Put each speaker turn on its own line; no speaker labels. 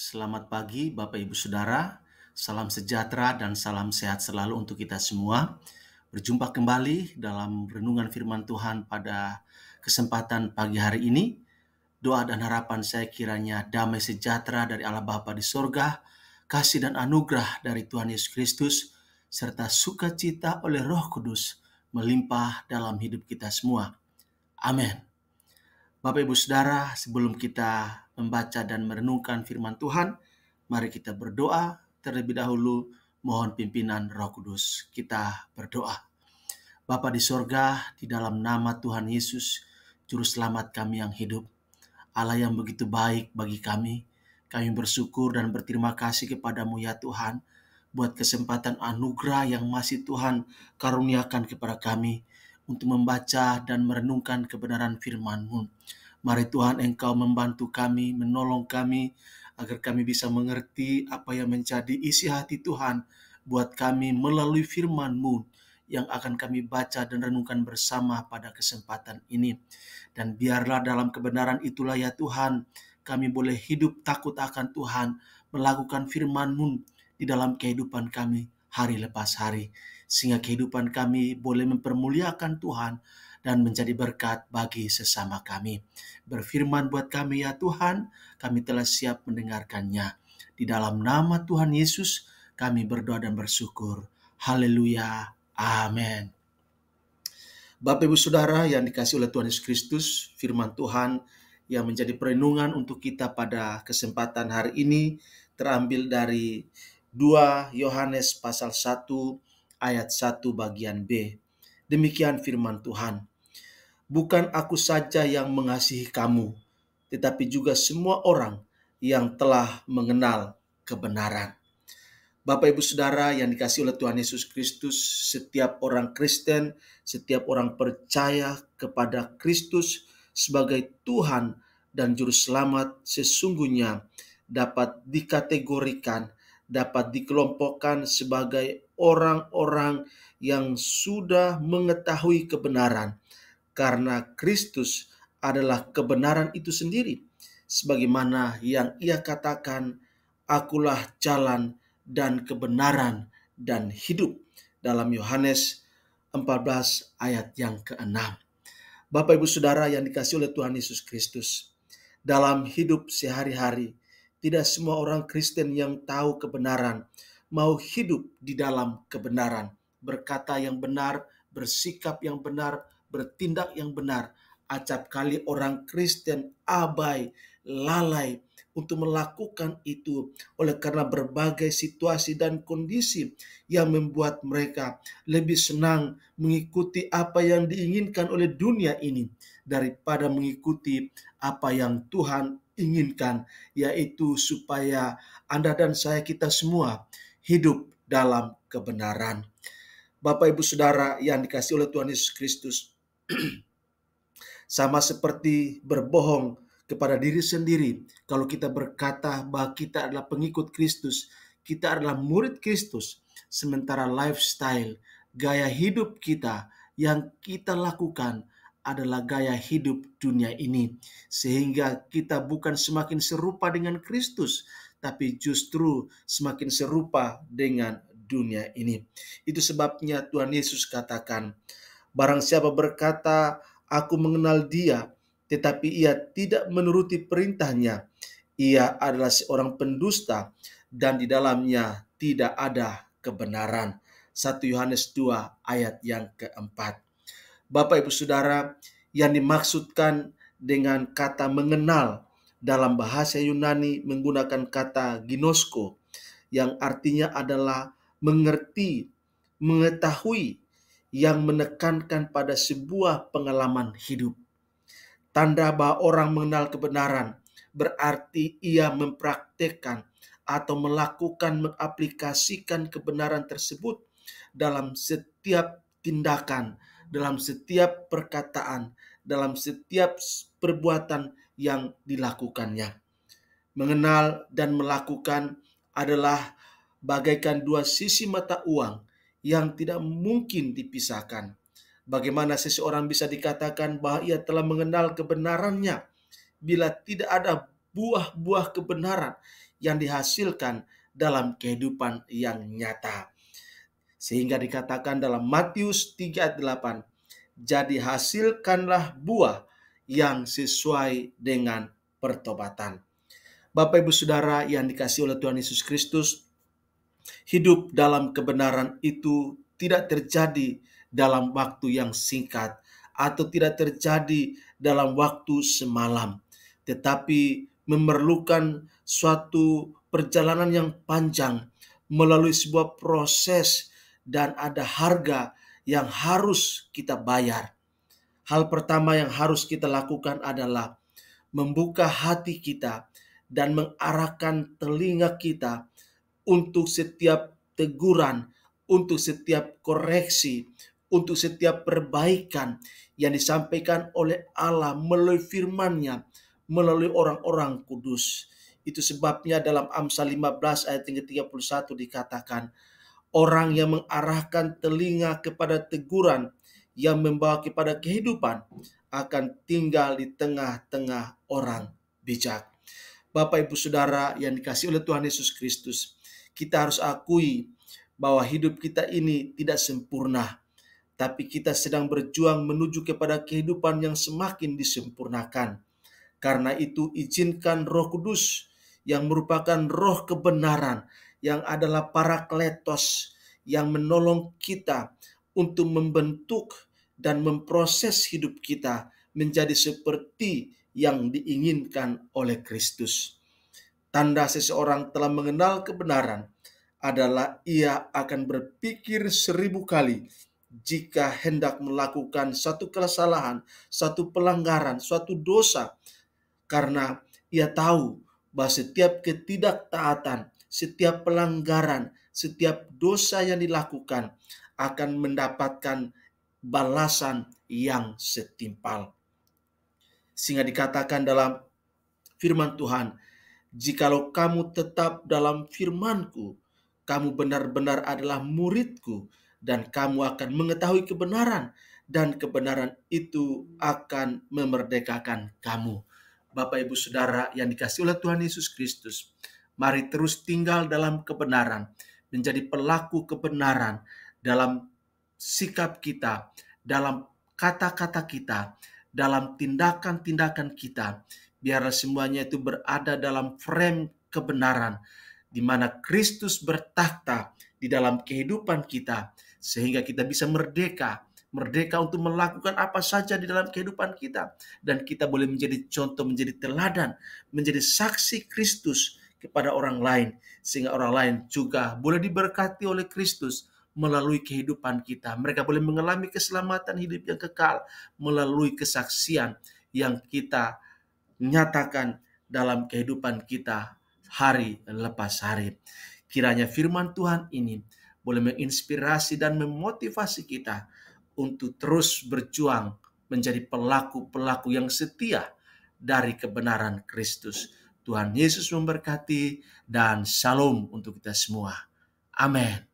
Selamat pagi Bapak Ibu Saudara, salam sejahtera dan salam sehat selalu untuk kita semua. Berjumpa kembali dalam renungan firman Tuhan pada kesempatan pagi hari ini. Doa dan harapan saya kiranya damai sejahtera dari Allah Bapa di sorga, kasih dan anugerah dari Tuhan Yesus Kristus, serta sukacita oleh Roh Kudus melimpah dalam hidup kita semua. Amin. Bapak Ibu Saudara, sebelum kita membaca dan merenungkan firman Tuhan, mari kita berdoa terlebih dahulu, mohon pimpinan Roh Kudus. Kita berdoa. Bapa di sorga, di dalam nama Tuhan Yesus, Juru Selamat kami yang hidup, Allah yang begitu baik bagi kami bersyukur dan berterima kasih kepadamu ya Tuhan, buat kesempatan anugerah yang masih Tuhan karuniakan kepada kami, untuk membaca dan merenungkan kebenaran firman-Mu. Mari Tuhan Engkau membantu kami, menolong kami, agar kami bisa mengerti apa yang menjadi isi hati Tuhan buat kami melalui firman-Mu yang akan kami baca dan renungkan bersama pada kesempatan ini. Dan biarlah dalam kebenaran itulah ya Tuhan, kami boleh hidup takut akan Tuhan, melakukan firman-Mu di dalam kehidupan kami hari lepas hari, sehingga kehidupan kami boleh mempermuliakan Tuhan dan menjadi berkat bagi sesama kami. Berfirman buat kami ya Tuhan, kami telah siap mendengarkannya. Di dalam nama Tuhan Yesus kami berdoa dan bersyukur. Haleluya. Amin. Bapak Ibu Saudara yang dikasihi oleh Tuhan Yesus Kristus, firman Tuhan yang menjadi perenungan untuk kita pada kesempatan hari ini terambil dari 2 Yohanes pasal 1 ayat 1 bagian B. Demikian firman Tuhan. Bukan aku saja yang mengasihi kamu, tetapi juga semua orang yang telah mengenal kebenaran. Bapak Ibu Saudara yang dikasihi oleh Tuhan Yesus Kristus, setiap orang Kristen, setiap orang percaya kepada Kristus sebagai Tuhan dan Juru Selamat sesungguhnya dapat dikategorikan, dapat dikelompokkan sebagai orang-orang yang sudah mengetahui kebenaran, karena Kristus adalah kebenaran itu sendiri. Sebagaimana yang Ia katakan, akulah jalan dan kebenaran dan hidup, dalam Yohanes 14 ayat yang ke-6. Bapak Ibu Saudara yang dikasihi oleh Tuhan Yesus Kristus, dalam hidup sehari-hari, tidak semua orang Kristen yang tahu kebenaran mau hidup di dalam kebenaran, berkata yang benar, bersikap yang benar, bertindak yang benar. Acap kali orang Kristen abai, lalai untuk melakukan itu oleh karena berbagai situasi dan kondisi yang membuat mereka lebih senang mengikuti apa yang diinginkan oleh dunia ini daripada mengikuti apa yang Tuhan inginkan, yaitu supaya Anda dan saya, kita semua hidup dalam kebenaran. Bapak Ibu Saudara yang dikasihi oleh Tuhan Yesus Kristus, sama seperti berbohong kepada diri sendiri kalau kita berkata bahwa kita adalah pengikut Kristus, kita adalah murid Kristus, sementara lifestyle, gaya hidup kita yang kita lakukan adalah gaya hidup dunia ini, sehingga kita bukan semakin serupa dengan Kristus, tapi justru semakin serupa dengan dunia ini. Itu sebabnya Tuhan Yesus katakan, barang siapa berkata, aku mengenal Dia, tetapi ia tidak menuruti perintahnya, ia adalah seorang pendusta dan di dalamnya tidak ada kebenaran. 1 Yohanes 2 ayat yang keempat. Bapak Ibu Saudara, yang dimaksudkan dengan kata mengenal dalam bahasa Yunani menggunakan kata ginosko, yang artinya adalah mengerti, mengetahui, yang menekankan pada sebuah pengalaman hidup. Tanda bahwa orang mengenal kebenaran berarti ia mempraktekkan atau melakukan, mengaplikasikan kebenaran tersebut dalam setiap tindakan, dalam setiap perkataan, dalam setiap perbuatan yang dilakukannya. Mengenal dan melakukan adalah bagaikan dua sisi mata uang yang tidak mungkin dipisahkan. Bagaimana seseorang bisa dikatakan bahwa ia telah mengenal kebenarannya bila tidak ada buah-buah kebenaran yang dihasilkan dalam kehidupan yang nyata. Sehingga dikatakan dalam Matius 3 ayat 8, jadi hasilkanlah buah yang sesuai dengan pertobatan. Bapak Ibu Saudara yang dikasihi oleh Tuhan Yesus Kristus, hidup dalam kebenaran itu tidak terjadi dalam waktu yang singkat atau tidak terjadi dalam waktu semalam, tetapi memerlukan suatu perjalanan yang panjang melalui sebuah proses dan ada harga yang harus kita bayar. Hal pertama yang harus kita lakukan adalah membuka hati kita dan mengarahkan telinga kita untuk setiap teguran, untuk setiap koreksi, untuk setiap perbaikan yang disampaikan oleh Allah melalui firman-Nya, melalui orang-orang kudus. Itu sebabnya dalam Amsal 15 ayat 31 dikatakan, orang yang mengarahkan telinga kepada teguran yang membawa kepada kehidupan akan tinggal di tengah-tengah orang bijak. Bapak Ibu Saudara yang dikasihi oleh Tuhan Yesus Kristus, kita harus akui bahwa hidup kita ini tidak sempurna, tapi kita sedang berjuang menuju kepada kehidupan yang semakin disempurnakan. Karena itu izinkan Roh Kudus yang merupakan roh kebenaran, yang adalah Parakletos, yang menolong kita untuk membentuk dan memproses hidup kita menjadi seperti yang diinginkan oleh Kristus. Tanda seseorang telah mengenal kebenaran adalah ia akan berpikir 1000 kali jika hendak melakukan satu kesalahan, satu pelanggaran, suatu dosa, karena ia tahu bahwa setiap ketidaktaatan, setiap pelanggaran, setiap dosa yang dilakukan akan mendapatkan balasan yang setimpal. Sehingga dikatakan dalam firman Tuhan, jikalau kamu tetap dalam firman-Ku, kamu benar-benar adalah murid-Ku, dan kamu akan mengetahui kebenaran, dan kebenaran itu akan memerdekakan kamu. Bapak Ibu Saudara yang dikasihi oleh Tuhan Yesus Kristus, mari terus tinggal dalam kebenaran, menjadi pelaku kebenaran dalam sikap kita, dalam kata-kata kita, dalam tindakan-tindakan kita. Biarlah semuanya itu berada dalam frame kebenaran, di mana Kristus bertakhta di dalam kehidupan kita, sehingga kita bisa merdeka untuk melakukan apa saja di dalam kehidupan kita. Dan kita boleh menjadi contoh, menjadi teladan, menjadi saksi Kristus kepada orang lain, sehingga orang lain juga boleh diberkati oleh Kristus melalui kehidupan kita. Mereka boleh mengalami keselamatan hidup yang kekal melalui kesaksian yang kita nyatakan dalam kehidupan kita hari lepas hari. Kiranya firman Tuhan ini boleh menginspirasi dan memotivasi kita untuk terus berjuang menjadi pelaku-pelaku yang setia dari kebenaran Kristus. Tuhan Yesus memberkati dan shalom untuk kita semua. Amin.